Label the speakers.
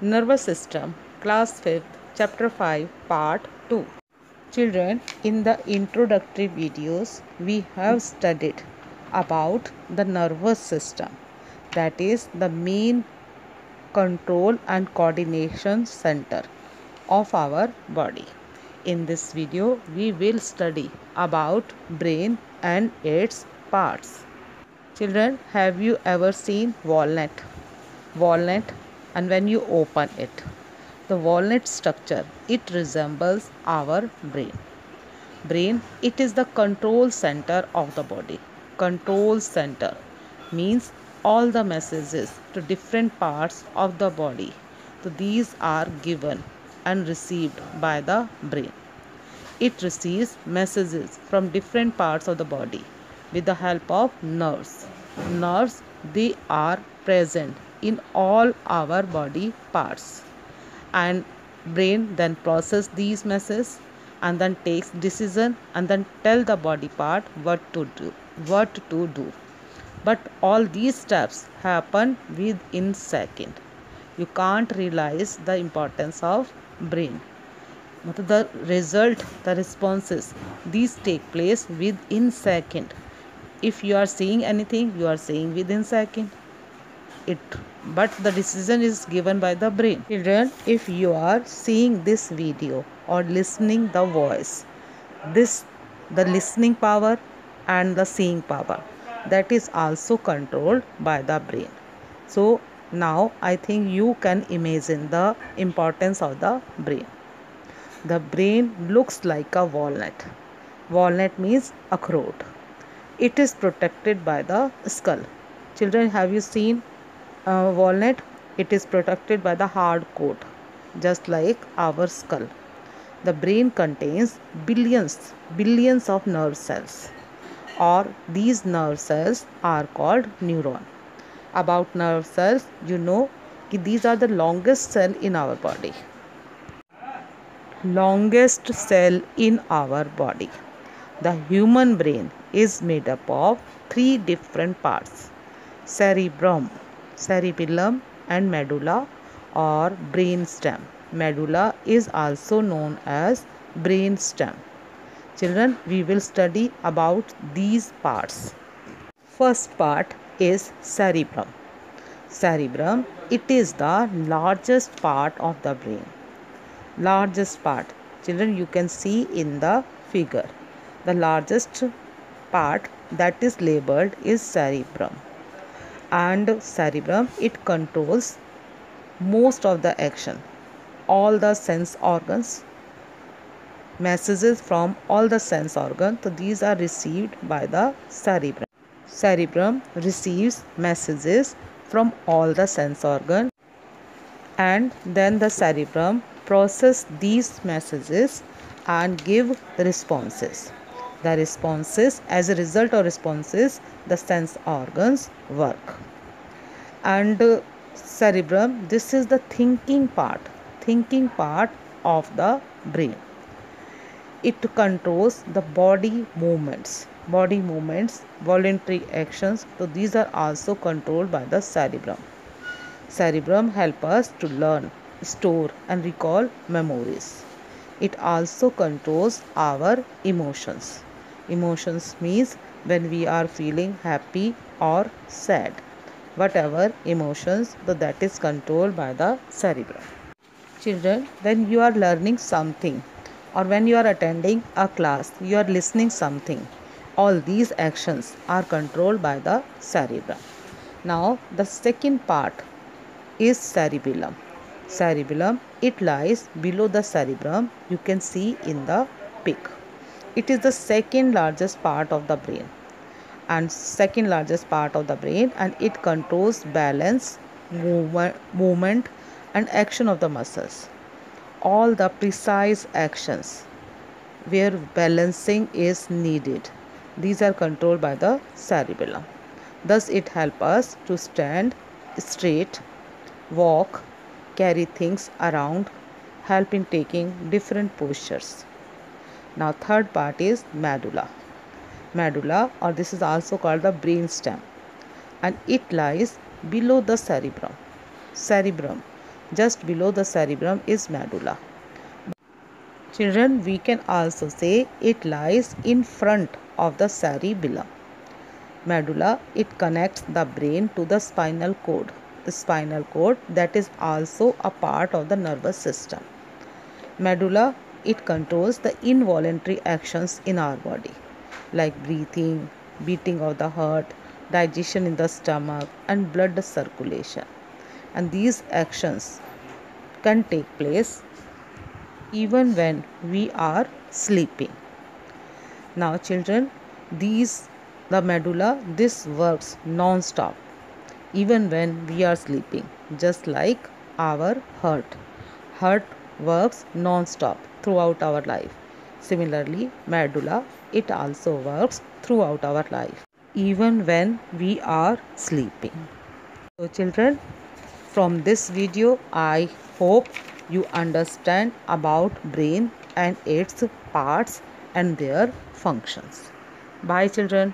Speaker 1: Nervous System, Class 5th, Chapter 5, Part 2. Children, in the introductory videos, we have studied about the nervous system, that is the main control and coordination center of our body. In this video, we will study about brain and its parts. Children, have you ever seen walnut? Walnut, and when you open it, the walnut structure, it resembles our brain. Brain, it is the control center of the body. Control center means all the messages to different parts of the body. So these are given and received by the brain. It receives messages from different parts of the body with the help of nerves. Nerves, they are present in all our body parts, and brain then process these messages and then takes decision and then tell the body part what to do. But all these steps happen within second. You can't realize the importance of brain. The result, the responses, these take place within second. If you are saying anything, you are saying within second it, but the decision is given by the brain. Children, if you are seeing this video or listening the voice, this, the listening power and the seeing power, that is also controlled by the brain. So now I think you can imagine the importance of the brain. The brain looks like a walnut. Walnut means akhrot. It is protected by the skull. Children, have you seen walnut? It is protected by the hard coat, just like our skull. The brain contains billions of nerve cells, or these nerve cells are called neuron. About nerve cells, you know that these are the longest cell in our body. Longest cell in our body. The human brain is made up of three different parts: cerebrum, cerebellum, and medulla or brain stem. Medulla is also known as brain stem. Children, we will study about these parts. First part is cerebrum. Cerebrum, it is the largest part of the brain. Largest part. Children, you can see in the figure. The largest part that is labeled is cerebrum. And cerebrum, it controls most of the action. All the sense organs, messages from all the sense organs, so these are received by the cerebrum. Cerebrum receives messages from all the sense organs, and then the cerebrum process these messages and give responses. The responses, as a result of responses, the sense organs work. And cerebrum, this is the thinking part of the brain. It controls the body movements, voluntary actions, so these are also controlled by the cerebrum. Cerebrum help us to learn, store and recall memories. It also controls our emotions. Emotions means when we are feeling happy or sad. Whatever emotions, so that is controlled by the cerebrum. Children, when you are learning something or when you are attending a class, you are listening something, all these actions are controlled by the cerebrum. Now the second part is cerebellum. Cerebellum, it lies below the cerebrum. You can see in the pic. It is the second largest part of the brain, and it controls balance, movement and action of the muscles. All the precise actions where balancing is needed, these are controlled by the cerebellum. Thus it helps us to stand straight, walk, carry things around, help in taking different postures. Now third part is medulla. Medulla, or this is also called the brain stem, and it lies below the cerebrum. Just below the cerebrum is medulla. Children, we can also say it lies in front of the cerebellum. Medulla, it connects the brain to the spinal cord. The spinal cord that is also a part of the nervous system. Medulla, it controls the involuntary actions in our body like breathing, beating of the heart, digestion in the stomach and blood circulation. And these actions can take place even when we are sleeping. Now children, the medulla, this works non-stop even when we are sleeping, just like our heart. Heart works non-stop throughout our life. Similarly, medulla, it also works throughout our life, even when we are sleeping. So children, from this video, I hope you understand about brain and its parts and their functions. Bye children.